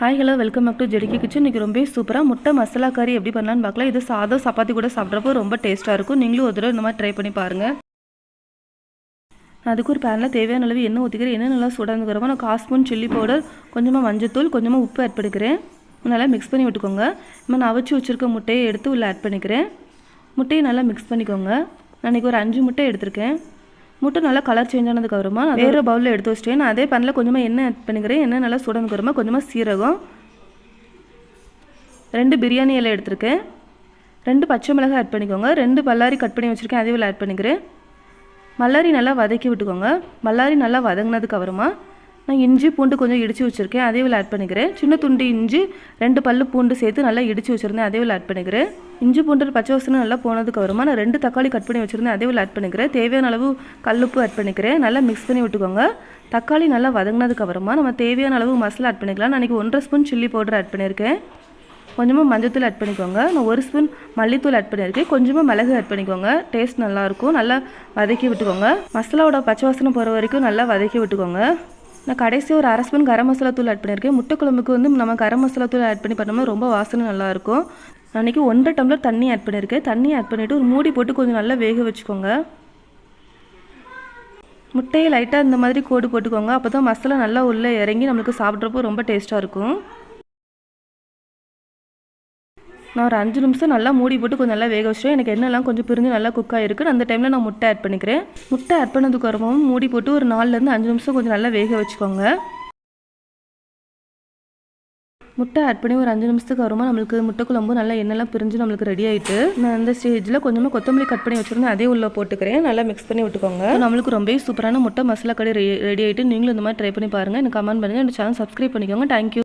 Hi hello welcome back to Jediki kitchen. இன்றைக்கி ரொம்ப சூப்பராக முட்டை மசாலா கறி எப்படி பண்ணலான்னு பார்க்கலாம். இது சாதம் சப்பாத்தி கூட சாப்பிட்றப்போ ரொம்ப டேஸ்ட்டாக இருக்கும். நீங்களும் ஒரு தடவை இந்த மாதிரி ட்ரை பண்ணி பாருங்கள். அதுக்கு ஒரு பேனில் தேவையான அளவு எண்ணெய் ஊற்றிக்கிறேன். எண்ணெய் நல்லா சூடாந்துக்கிறப்போ நான் 1/4 ஸ்பூன் சில்லி பவுடர், கொஞ்சமாக மஞ்சத்தூள், கொஞ்சமாக உப்பு ஆட் பண்ணிக்கிறேன். நல்லா மிக்ஸ் பண்ணி விட்டுக்கோங்க. இப்போ நான் அவிச்சு வச்சுருக்க முட்டையை எடுத்து உள்ளே ஆட் பண்ணிக்கிறேன். முட்டையை நல்லா மிக்ஸ் பண்ணிக்கோங்க. நான் இன்றைக்கி ஒரு 5 முட்டை எடுத்திருக்கேன். முட்டை நல்லா கலர் சேஞ்ச் ஆனதுக்கப்புறமா நான் வேறு பவுலில் எடுத்து வச்சிட்டேன். நான் அதே பேனில் கொஞ்சமாக எண்ணெய் ஆட் பண்ணிக்கிறேன். எண்ணெய் நல்லா சூடானதுக்கப்புறமா கொஞ்சமாக சீரகம், 2 பிரியாணி இலை எடுத்திருக்கேன், 2 பச்சை மிளகாய் ஆட் பண்ணிக்கோங்க, 2 பல்லாரி கட் பண்ணி வச்சுருக்கேன், அதே ஆட் பண்ணிக்கிறேன். மல்லாரி நல்லா வதக்கி விட்டுக்கோங்க. மல்லாரி நல்லா வதங்கினதுக்கப்புறமா நான் இஞ்சி பூண்டு கொஞ்சம் இடித்து வச்சுருக்கேன், அதே ஆட் பண்ணிக்கிறேன். சின்ன துண்டு இஞ்சி 2 பல்லு பூண்டு சேர்த்து நல்லா இடித்து வச்சுருந்தேன், அதே ஆட் பண்ணிக்கிறேன். இஞ்சி பூண்டு பச்சை வாசனை நல்லா போனதுக்கப்புறமா நான் 2 தக்காளி கட் பண்ணி வச்சுருந்தேன், அதே ஆட் பண்ணிக்கிறேன். தேவையான அளவு கல்லுப்பு ஆட் பண்ணிக்கிறேன். நல்லா மிக்ஸ் பண்ணி விட்டுக்கோங்க. தக்காளி நல்லா வதங்கினதுக்கப்புறமா நம்ம தேவையான அளவு மசாலா ஆட் பண்ணிக்கலாம். நான் இன்றைக்கி 1.5 ஸ்பூன் சில்லி பவுடர் ஆட் பண்ணியிருக்கேன். கொஞ்சமாக மஞ்சத்தூள் ஆட் பண்ணிக்கோங்க. நான் 1 ஸ்பூன் மல்லித்தூள் ஆட் பண்ணியிருக்கேன். கொஞ்சமாக மிளகு ஆட் பண்ணிக்கோங்க. டேஸ்ட் நல்லாயிருக்கும். நல்லா வதக்கி விட்டுக்கோங்க. மசாலாவோட பச்சை வாசனை போகிற வரைக்கும் நல்லா வதக்கி விட்டுக்கோங்க. நான் கடைசி ஒரு 1/2 ஸ்பூன் கரம் மசாலா தூள் ஆட் பண்ணியிருக்கேன். முட்டை குழம்புக்கு நம்ம கரம் மசாலா தூள் ஆட் பண்ணி பண்ணோம்னா ரொம்ப வாசனை நல்லாயிருக்கும். நான் இன்றைக்கி 1.5 டம்ளர் தண்ணி ஆட் பண்ணியிருக்கேன். தண்ணி ஆட் பண்ணிவிட்டு ஒரு மூடி போட்டு கொஞ்சம் நல்லா வேக வச்சுக்கோங்க. முட்டையை லைட்டாக இந்த மாதிரி கோடு போட்டுக்கோங்க. அப்போ தான் மசாலா நல்லா உள்ளே இறங்கி நம்மளுக்கு சாப்பிட்றப்போ ரொம்ப டேஸ்ட்டாக இருக்கும். நான் ஒரு 5 நிமிஷம் நல்லா மூடி போட்டு கொஞ்சம் நல்லா வேக வச்சிட்டேன். எனக்கு எண்ணெய்லாம் கொஞ்சம் பிரிஞ்சு நல்லா குக் ஆகிருக்கு. அந்த டைமில் நான் முட்டை ஆட் பண்ணிக்கிறேன். முட்டை ஆட் பண்ணதுக்கு அப்புறமும் மூடி போட்டு ஒரு 4லேருந்து 5 நிமிஷம் கொஞ்சம் நல்லா வேக வச்சுக்கோங்க. முட்டை ஆட் பண்ணி ஒரு 5 நிமிஷத்துக்கு அப்புறமா நம்மளுக்கு முட்டை குழம்பு நல்லா எண்ணெய்லாம் பிரிஞ்சு நம்மளுக்கு ரெடி ஆகிட்டு, நான் அந்த ஸ்டேஜில் கொஞ்சமாக கொத்தமல்லி கட் பண்ணி வச்சுருந்தேன், அதே உள்ளே போட்டுக்கிறேன். நல்லா மிக்ஸ் பண்ணி விட்டுக்கோங்க. நம்மளுக்கு ரொம்ப சூப்பரான முட்டை மசாலா கறி ரெடி ஆகிட்டு நீங்களும் இந்த மாதிரி ட்ரை பண்ணி பாருங்கள். எனக்கு கமெண்ட் பண்ணுங்கள். இந்த சேனல் சப்ஸ்கிரைப் பண்ணிக்கோங்க. தேங்க்யூ.